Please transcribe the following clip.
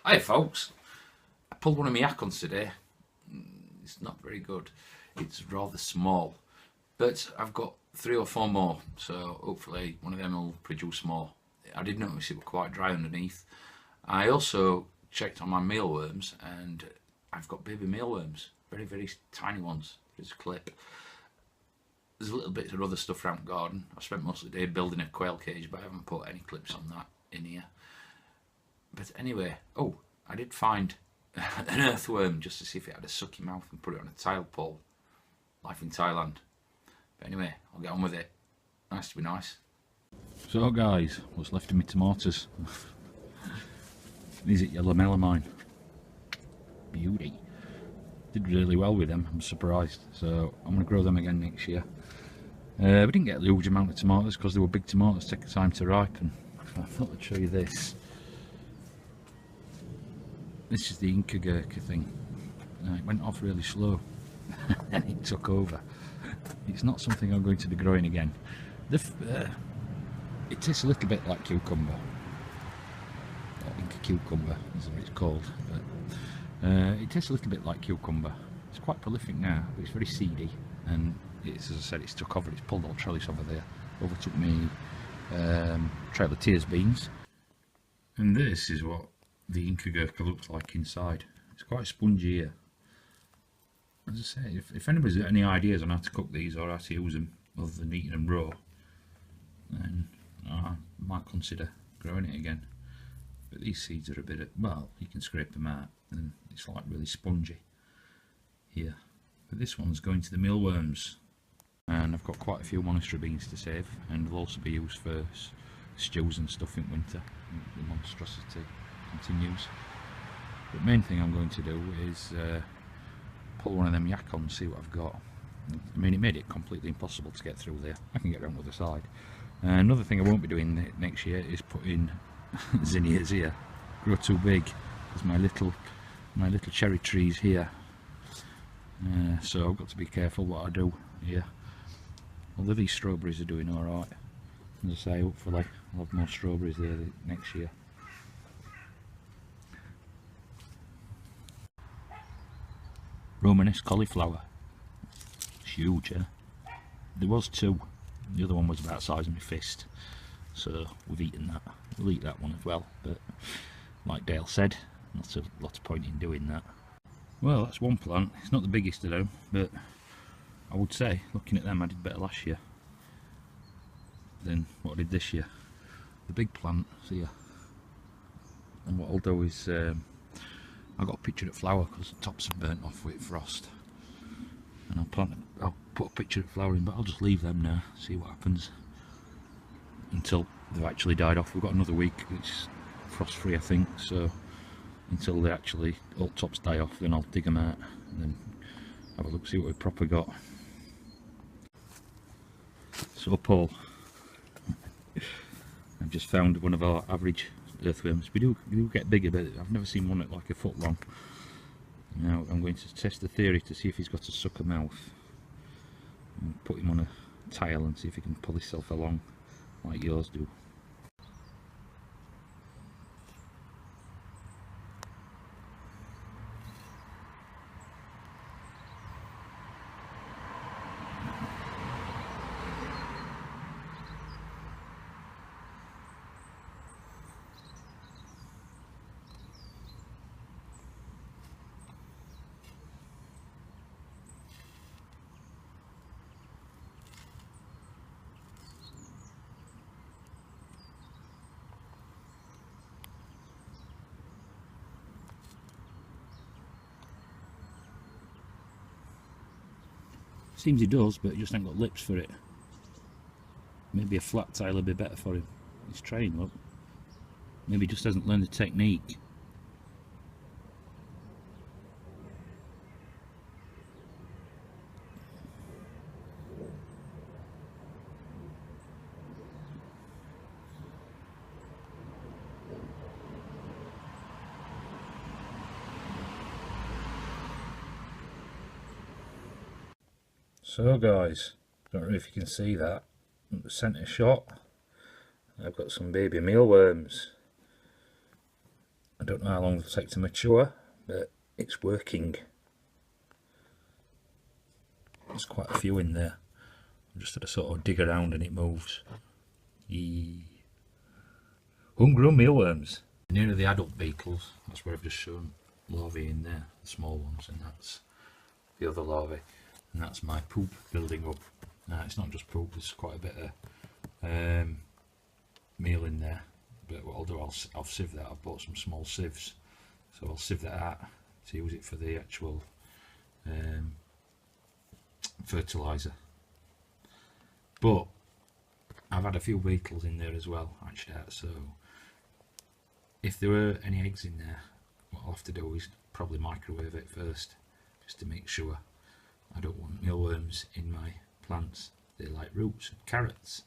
Hi folks, I pulled one of my yacons today. It's not very good, it's rather small, but I've got 3 or 4 more, so hopefully one of them will produce more. I did notice it was quite dry underneath. I also checked on my mealworms and I've got baby mealworms, very tiny ones. There's a clip. There's a little bit of other stuff around the garden. I've spent most of the day building a quail cage, but I haven't put any clips on that in here. But anyway, oh, I did find an earthworm just to see if it had a sucky mouth and put it on a tile pole. Life in Thailand. But anyway, I'll get on with it. Nice to be nice. So guys, what's left of my tomatoes? These are yellow melamine. Beauty. Did really well with them, I'm surprised. So I'm going to grow them again next year. We didn't get a huge amount of tomatoes because they were big tomatoes, take time to ripen. So I thought I'd show you this. This is the Inca gherkin thing. It went off really slow and it took over. It's not something I'm going to be growing again. It tastes a little bit like cucumber. Or Inca cucumber is what it's called. But, it tastes a little bit like cucumber. It's quite prolific now, but it's very seedy. And it's, as I said, it's took over. It's pulled all trellis over there. Overtook me trail of tears beans. And this is what the Inca gherkin looks like inside. It's quite spongy here. As I say, if anybody's got any ideas on how to cook these or how to use them other than eating them raw, then I might consider growing it again. But these seeds are a bit, well, you can scrape them out and it's like really spongy here. But this one's going to the mealworms, and I've got quite a few monastery beans to save, and they'll also be used for stews and stuff in winter. The monstrosity continues. But the main thing I'm going to do is pull one of them yacons, see what I've got. I mean, it made it completely impossible to get through there. I can get around the other side. Another thing I won't be doing next year is putting zinnias here. Grow too big, because my little cherry trees here. So I've got to be careful what I do here. Although these strawberries are doing alright. As I say, hopefully I'll have more strawberries there next year. Romanesque cauliflower. It's huge, eh? There was 2. The other one was about the size of my fist. So we've eaten that. We'll eat that one as well. But like Dale said, not a lot of point in doing that. Well, that's one plant. It's not the biggest of them, but I would say, looking at them, I did better last year than what I did this year. The big plant is here. And what I'll do is I got a picture of flower because the tops have burnt off with frost, and I'll put a picture of flower in, but I'll just leave them now, see what happens until they've actually died off. We've got another week, it's frost free I think, so until they actually all tops die off, then I'll dig them out and then have a look, see what we've proper got. So Paul, I've just found one of our average earthworms. We do get bigger, but I've never seen one at like a foot long. Now I'm going to test the theory to see if he's got a sucker mouth, and put him on a tile and see if he can pull himself along like yours do. Seems he does, but he just ain't got lips for it. Maybe a flat tile would be better for him. He's trying, look. Maybe he just hasn't learned the technique. So guys, don't know if you can see that, the centre shot, I've got some baby mealworms. I don't know how long it'll take to mature, but it's working. There's quite a few in there. I'm just had to sort of dig around and it moves. Yee. Homegrown mealworms. Near the adult beetles, that's where I've just shown larvae in there, the small ones, and that's the other larvae. And that's my poop building up. Now it's not just poop, there's quite a bit of meal in there. But what I'll do, I'll sieve that. I've bought some small sieves, so I'll sieve that out to use it for the actual fertilizer. But I've had a few beetles in there as well, hatched out, so if there were any eggs in there, what I'll have to do is probably microwave it first, just to make sure. I don't want mealworms in my plants. They like roots and carrots.